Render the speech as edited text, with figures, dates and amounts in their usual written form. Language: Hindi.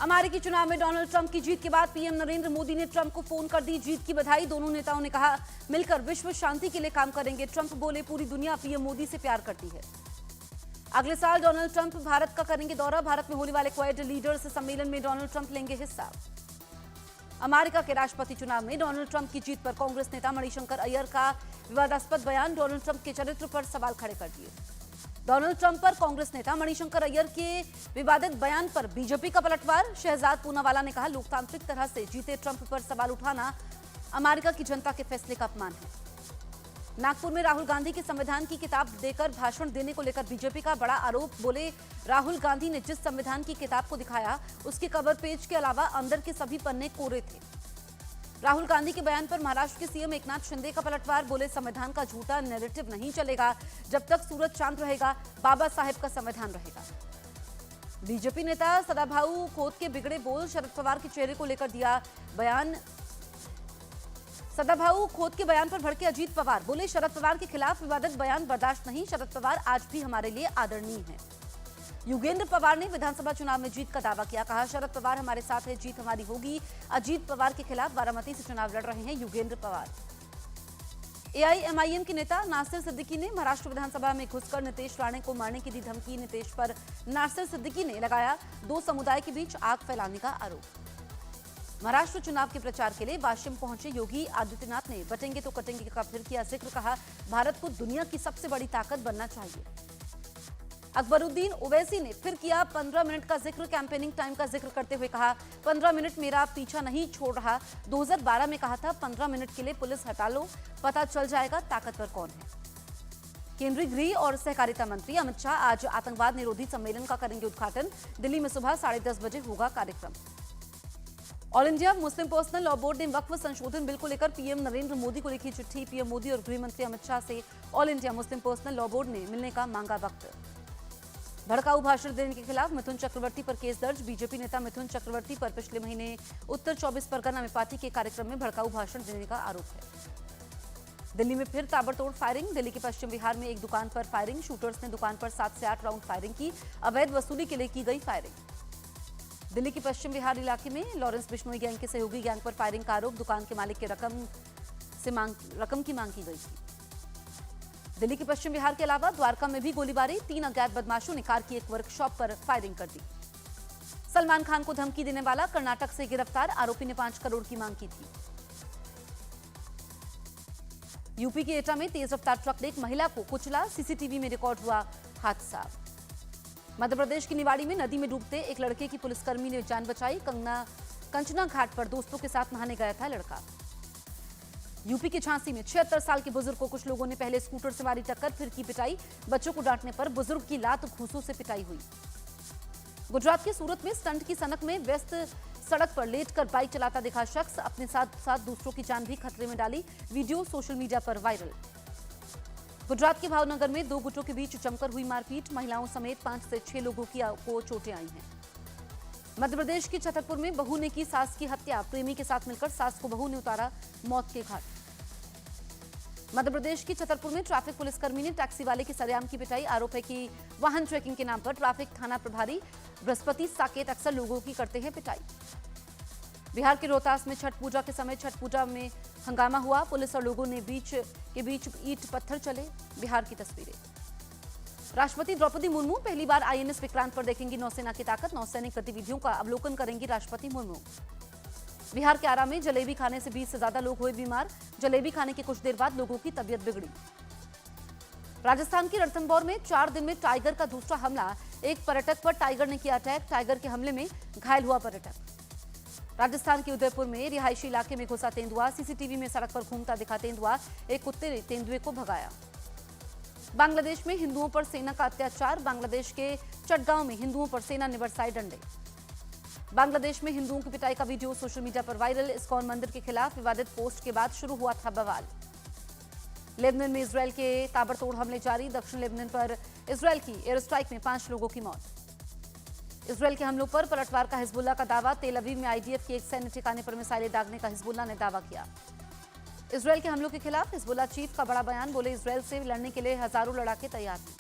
अमेरिकी चुनाव में डोनाल्ड ट्रंप की जीत के बाद पीएम नरेंद्र मोदी ने ट्रंप को फोन कर दी जीत की बधाई। दोनों नेताओं ने कहा मिलकर विश्व शांति के लिए काम करेंगे। ट्रंप बोले पूरी दुनिया पीएम मोदी से प्यार करती है। अगले साल डोनाल्ड ट्रंप भारत का करेंगे दौरा। भारत में होने वाले क्वाड लीडर्स सम्मेलन में डोनाल्ड ट्रंप लेंगे हिस्सा। अमेरिका के राष्ट्रपति चुनाव में डोनाल्ड ट्रंप की जीत पर कांग्रेस नेता मणिशंकर अय्यर का विवादास्पद बयान। डोनाल्ड ट्रंप के चरित्र पर सवाल खड़े कर दिए। डोनाल्ड ट्रंप पर कांग्रेस नेता मणिशंकर अय्यर के विवादित बयान पर बीजेपी का पलटवार। शहजाद पूनावाला ने कहा लोकतांत्रिक तरह से जीते ट्रंप पर सवाल उठाना अमेरिका की जनता के फैसले का अपमान है। नागपुर में राहुल गांधी के संविधान की किताब देकर भाषण देने को लेकर बीजेपी का बड़ा आरोप। बोले राहुल गांधी ने जिस संविधान की किताब को दिखाया उसके कवर पेज के अलावा अंदर के सभी पन्ने कोरे थे। राहुल गांधी के बयान पर महाराष्ट्र के सीएम एकनाथ शिंदे का पलटवार। बोले संविधान का झूठा नैरेटिव नहीं चलेगा। जब तक सूरज चांद रहेगा बाबा साहेब का संविधान रहेगा। बीजेपी नेता सदाभाऊ खोत के बिगड़े बोल। शरद पवार के चेहरे को लेकर दिया बयान। सदाभाऊ खोत के बयान पर भड़के अजीत पवार। बोले शरद पवार के खिलाफ विवादित बयान बर्दाश्त नहीं। शरद पवार आज भी हमारे लिए आदरणीय है। योगेंद्र पवार ने विधानसभा चुनाव में जीत का दावा किया। कहा शरद पवार हमारे साथ है, जीत हमारी होगी। अजीत पवार के खिलाफ बारामती से चुनाव लड़ रहे हैं योगेंद्र पवार। एआईएमआईएम के नेता नासिर सिद्दीकी ने महाराष्ट्र विधानसभा में घुसकर नीतीश राणे को मारने की दी धमकी। नीतीश पर नासिर सिद्दीकी ने लगाया दो समुदाय के बीच आग फैलाने का आरोप। महाराष्ट्र चुनाव के प्रचार के लिए वाशिम पहुंचे योगी आदित्यनाथ ने बटेंगे तो कटेंगे का फिर किया जिक्र। कहा भारत को दुनिया की सबसे बड़ी ताकत बनना चाहिए। अकबरुद्दीन ओवैसी ने फिर किया 15 मिनट का जिक्र। कैंपेनिंग टाइम का जिक्र करते हुए कहा 15 मिनट मेरा पीछा नहीं छोड़ रहा। 2012 में कहा था 15 मिनट के लिए पुलिस हटा लो, पता चल जाएगा ताकतवर कौन है। केंद्रीय गृह और सहकारिता मंत्री अमित शाह आज आतंकवाद निरोधी सम्मेलन का करेंगे उद्घाटन। दिल्ली में सुबह 10:30 बजे होगा कार्यक्रम। All India Muslim personal law board ने वक्फ संशोधन बिल को लेकर पीएम नरेंद्र मोदी को लिखी चिट्ठी। पीएम मोदी और गृह मंत्री अमित शाह से all India Muslim personal law board ने मिलने का मांगा वक्त। भड़काऊ भाषण देने के खिलाफ मिथुन चक्रवर्ती पर केस दर्ज। बीजेपी नेता मिथुन चक्रवर्ती पर पिछले महीने उत्तर 24 परगना में पार्टी के कार्यक्रम में भड़काऊ भाषण देने का आरोप है। दिल्ली में फिर ताबड़तोड़ फायरिंग। दिल्ली के पश्चिम बिहार में एक दुकान पर फायरिंग। शूटर्स ने दुकान पर 7 से 8 राउंड फायरिंग की। अवैध वसूली के लिए की गई फायरिंग। दिल्ली के पश्चिम बिहार इलाके में लॉरेंस बिश्नोई गैंग के सहयोगी गैंग पर फायरिंग का आरोप। दुकान के मालिक के रकम की मांग की गई थी। दिल्ली के पश्चिम बिहार के अलावा द्वारका में भी गोलीबारी। 3 अज्ञात बदमाशों ने कार की एक वर्कशॉप पर फायरिंग कर दी। सलमान खान को धमकी देने वाला कर्नाटक से गिरफ्तार। आरोपी ने 5 करोड़ की मांग की थी। यूपी के एटा में तेज रफ्तार ट्रक ने एक महिला को कुचला। सीसीटीवी में रिकॉर्ड हुआ हादसा। मध्य प्रदेश की निवाड़ी में नदी में डूबते एक लड़के की पुलिसकर्मी ने जान बचाई। कंचना घाट पर दोस्तों के साथ नहाने गया था लड़का। यूपी के झांसी में 76 साल के बुजुर्ग को कुछ लोगों ने पहले स्कूटर से मारी टक्कर, फिर की पिटाई। बच्चों को डांटने पर बुजुर्ग की लात घूंसों से पिटाई हुई। गुजरात के सूरत में स्टंट की सनक में व्यस्त सड़क पर लेटकर बाइक चलाता दिखा शख्स। अपने साथ साथ दूसरों की जान भी खतरे में डाली। वीडियो सोशल मीडिया पर वायरल। गुजरात के भावनगर में 2 गुटों के बीच जमकर हुई मारपीट। महिलाओं समेत 5 से 6 लोगों को चोटें आई हैं। मध्य प्रदेश के छतरपुर में बहू ने की सास की हत्या। प्रेमी के साथ मिलकर सास को बहू ने उतारा मौत के घाट। मध्य प्रदेश की छतरपुर में ट्रैफिक पुलिसकर्मी ने टैक्सी वाले की सरेआम की पिटाई। आरोप है कि वाहन चेकिंग के नाम पर ट्रैफिक थाना प्रभारी बृहस्पति साकेत अक्सर लोगों की करते हैं पिटाई। बिहार के रोहतास में छठ पूजा के समय छठ पूजा में हंगामा हुआ। पुलिस और लोगों ने बीच ईंट पत्थर चले। बिहार की तस्वीरें। राष्ट्रपति द्रौपदी मुर्मू पहली बार आईएनएस विक्रांत पर देखेंगी नौसेना की ताकत। नौसैनिक गतिविधियों का अवलोकन करेंगी राष्ट्रपति मुर्मू। बिहार के आरा में जलेबी खाने से 20 से ज्यादा लोग हुए बीमार। जलेबी खाने के कुछ देर बाद लोगों की तबीयत बिगड़ी। राजस्थान के रणथंभौर में 4 दिन में टाइगर का दूसरा हमला। एक पर्यटक पर टाइगर ने किया अटैक। टाइगर के हमले में घायल हुआ पर्यटक। राजस्थान के उदयपुर में रिहायशी इलाके में घुसा तेंदुआ। सीसीटीवी में सड़क पर घूमता दिखा तेंदुआ। एक कुत्ते ने तेंदुए को भगाया। बांग्लादेश में हिंदुओं पर सेना का अत्याचार। बांग्लादेश के चटगांव में हिंदुओं पर सेना ने बरसाए डंडे। बांग्लादेश में हिंदुओं की पिटाई का वीडियो सोशल मीडिया पर वायरल। इस्कॉन मंदिर के खिलाफ विवादित पोस्ट के बाद शुरू हुआ था बवाल। लेबनान में इजरायल के ताबड़तोड़ हमले जारी। दक्षिण लेबनान पर इजरायल की एयर स्ट्राइक में 5 लोगों की मौत। इजरायल के हमलों पर पलटवार का हिजबुल्लाह का दावा। तेल अवीव में आईडीएफ के एक सैन्य ठिकाने पर मिसाइलें दागने का हिजबुल्लाह ने दावा किया। इजरायल के हमलों के खिलाफ हिजबुल्लाह चीफ का बड़ा बयान। बोले इजरायल से लड़ने के लिए हजारों लड़ाके तैयार हैं।